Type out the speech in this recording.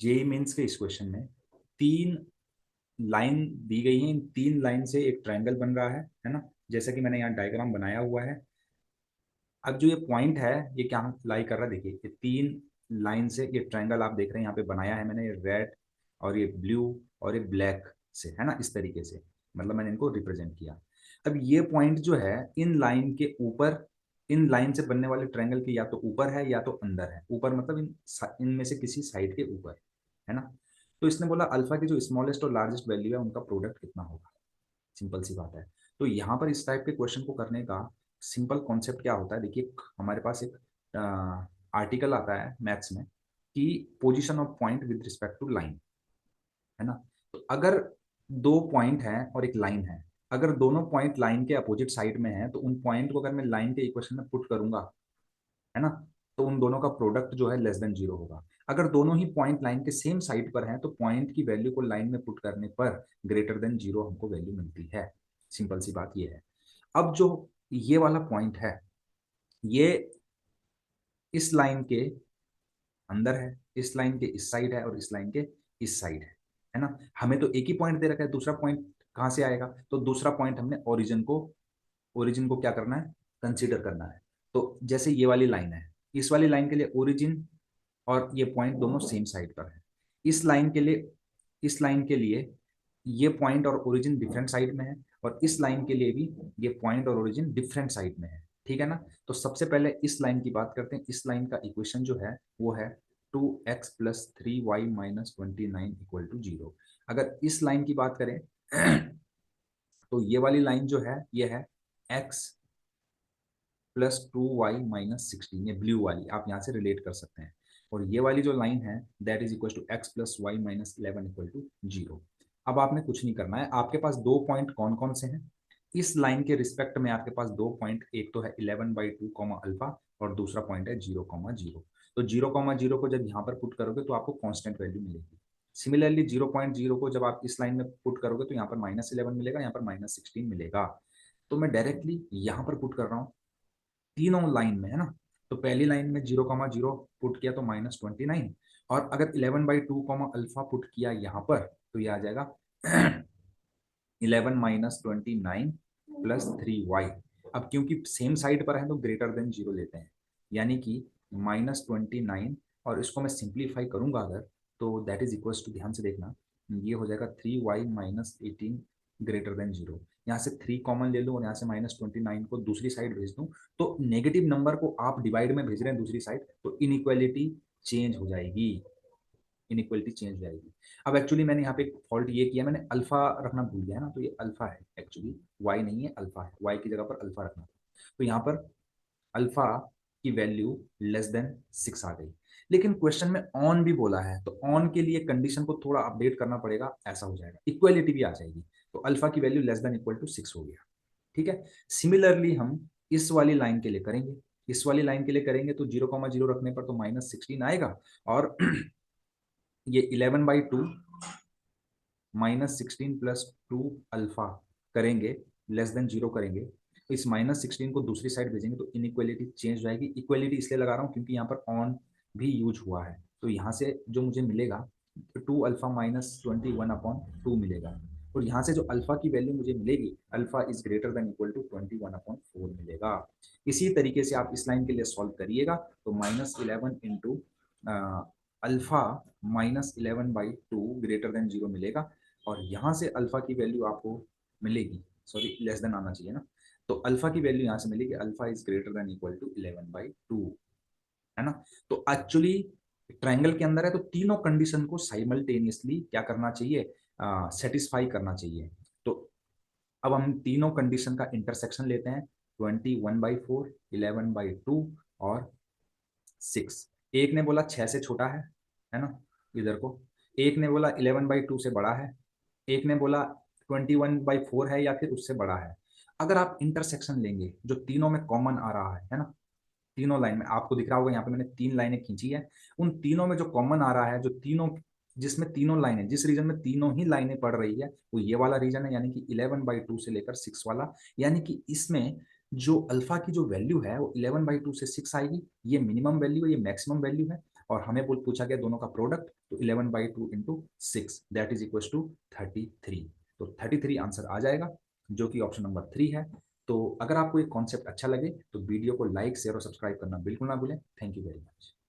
JEE mains के इस question में तीन लाइन दी गई है, इन तीन लाइन से एक ट्रायंगल बन रहा है ना, जैसा कि मैंने यहाँ डायग्राम बनाया हुआ है। अब जो ये पॉइंट है ये क्या लाई कर रहा है, देखिए ये तीन लाइन से ये ट्रायंगल आप देख रहे हैं यहाँ पे बनाया है मैंने, ये रेड और ये ब्लू और ये ब्लैक से, है ना, इस तरीके से, मतलब मैंने इनको रिप्रेजेंट किया। अब ये पॉइंट जो है इन लाइन के ऊपर, इन लाइन से बनने वाले ट्रायंगल के या तो ऊपर है या तो अंदर है, ऊपर मतलब इनमें से किसी साइड के ऊपर, है ना। तो इसने बोला अल्फा की जो स्मॉलेस्ट और लार्जेस्ट वैल्यू है उनका प्रोडक्ट कितना होगा। सिंपल सी बात है। तो यहाँ पर इस टाइप के क्वेश्चन को करने का सिंपल कॉन्सेप्ट क्या होता है, देखिए हमारे पास एक आर्टिकल आता है मैथ्स में कि position of point with respect to line, है ना। तो अगर दो पॉइंट हैं और एक लाइन है, अगर दोनों पॉइंट लाइन के अपोजिट साइड में है तो उन पॉइंट को अगर मैं लाइन के इक्वेशन में पुट करूंगा, है ना, तो उन दोनों का प्रोडक्ट जो है लेस देन जीरो होगा। अगर दोनों ही पॉइंट लाइन के सेम साइड पर हैं तो पॉइंट की वैल्यू को लाइन में पुट करने पर ग्रेटर देन जीरो हमको वैल्यू मिलती है। सिंपल सी बात ये है। अब जो ये वाला पॉइंट है ये इस लाइन के अंदर है, इस लाइन के इस साइड है और इस लाइन के इस साइड है ना। हमें तो एक ही पॉइंट दे रखा है, दूसरा पॉइंट कहां से आएगा, तो दूसरा पॉइंट हमने ओरिजिन को क्या करना है, कंसीडर करना है। तो जैसे ये वाली लाइन है, इस वाली लाइन के लिए ओरिजिन और ये पॉइंट दोनों सेम साइड पर है। इस लाइन के लिए ये पॉइंट और ओरिजिन डिफरेंट साइड में है, और इस लाइन के लिए भी ये पॉइंट और ओरिजिन डिफरेंट साइड में है, ठीक है ना। तो सबसे पहले इस लाइन की बात करते हैं। इस लाइन का इक्वेशन जो है वो है 2x + 3y - 29 = 0। अगर इस लाइन की बात करें तो ये वाली लाइन जो है ये है x + 2y - 16, ये ब्लू वाली आप यहाँ से रिलेट कर सकते हैं। और ये वाली जो लाइन है that is equal to x + y - 11 = 0। अब आपने कुछ नहीं करना है, आपके पास दो पॉइंट कौन कौन से हैं इस लाइन के रिस्पेक्ट में, आपके पास दो पॉइंट, एक तो है 11/2 अल्फा और दूसरा पॉइंट है 0,0। तो 0,0 को जब यहाँ पर पुट करोगे तो आपको कांस्टेंट वैल्यू मिलेगी। सिमिलरली 0,0 को जब आप इस लाइन में पुट करोगे तो यहाँ पर -11 मिलेगा, यहाँ पर -16 मिलेगा। तो मैं डायरेक्टली यहाँ पर पुट कर रहा हूँ तीनों लाइन में, है ना। तो पहली लाइन में 0,0 पुट किया तो -29, और अगर 11/2 अल्फा पुट किया यहाँ पर तो ये आ जाएगा 11 - 29 + 3y। अब क्योंकि सेम साइड पर है तो ग्रेटर देन जीरो लेते हैं, यानी कि -29, और इसको मैं सिंप्लीफाई करूंगा अगर, तो दैट इज इक्वल्स टू, ध्यान से देखना, ये हो जाएगा 3y - 18 ग्रेटर देन जीरो। यहाँ से 3 कॉमन ले लूँ और यहाँ से -29 को दूसरी साइड भेज दूँ, तो नेगेटिव नंबर को आप डिवाइड में भेज रहे हैं दूसरी साइड, तो इनइक्वालिटी चेंज हो जाएगी, इनइक्वालिटी चेंज हो जाएगी। अब एक्चुअली मैंने यहाँ पे एक फॉल्ट ये किया, मैंने अल्फा रखना भूल गया है ना, तो ये अल्फा है एक्चुअली, वाई नहीं है, अल्फा है, वाई की जगह पर अल्फा रखना था। तो यहाँ पर अल्फा की वैल्यू << 6 आ गई। लेकिन क्वेश्चन में ऑन भी बोला है, तो ऑन के लिए कंडीशन को थोड़ा अपडेट करना पड़ेगा, ऐसा हो जाएगा, इक्वालिटी भी आ जाएगी। तो अल्फा की वैल्यू << 6 हो गया, ठीक है। सिमिलरली हम इस वाली लाइन के लिए करेंगे, इस वाली लाइन के लिए करेंगे तो 0,0 रखने पर तो -16 आएगा, और ये 11/2 -16 + 2 अल्फा करेंगे, लेस देन जीरो करेंगे, तो इस -16 को दूसरी साइड भेजेंगे तो इनइक्वालिटी चेंज हो जाएगी। इक्वालिटी इसलिए लगा रहा हूँ क्योंकि यहाँ पर ऑन भी यूज हुआ है, तो यहाँ से जो मुझे मिलेगा 2α - 21/2 मिलेगा, और यहाँ से जो अल्फा की वैल्यू मुझे मिलेगी, alpha is greater than equal to 21/4 मिलेगा। इसी तरीके से आप इस लाइन के लिए सॉल्व करिएगा, तो -11 into alpha -11/2 greater than zero मिलेगा, और यहाँ से अल्फा की वैल्यू आपको मिलेगी, सॉरी लेस देन आना चाहिए ना, तो अल्फा की वैल्यू यहाँ से मिलेगी, alpha is greater than equal to 11/2, है ना। तो एक्चुअली ट्रायंगल के अंदर है तो तीनों कंडीशन को साइमल्टेनियसली क्या करना चाहिए, सेटिस्फाई करना चाहिए। तो अब हम तीनों कंडीशन का इंटरसेक्शन लेते हैं, 21/4, 11/2 और 6। एक ने बोला 6 से छोटा है ना, इधर को, एक ने बोला 11/2 से बड़ा है, एक ने बोला 21/4 है या फिर उससे बड़ा है। अगर आप इंटरसेक्शन लेंगे जो तीनों में कॉमन आ रहा है ना, तीनों लाइन में आपको दिख रहा होगा यहाँ पे मैंने तीन लाइनें खींची है, उन तीनों में जो कॉमन आ रहा है, जो तीनों, जिसमें तीनों लाइनें, जिस रीजन में तीनों ही लाइनें पड़ रही है वो ये वाला रीजन है, यानी कि 11/2 से लेकर 6 वाला। यानी कि इसमें जो अल्फा की जो वैल्यू है वो 11/2 से 6 आएगी, ये मिनिमम वैल्यू है, ये मैक्सिमम वैल्यू है। और हमें पूछा गया दोनों का प्रोडक्ट, तो 11/2 into 6 that is equal to 33। तो 33 आंसर आ जाएगा, जो कि ऑप्शन नंबर 3 है। तो अगर आपको ये कॉन्सेप्ट अच्छा लगे तो वीडियो को लाइक शेयर और सब्सक्राइब करना बिल्कुल ना भूलें। Thank you very much.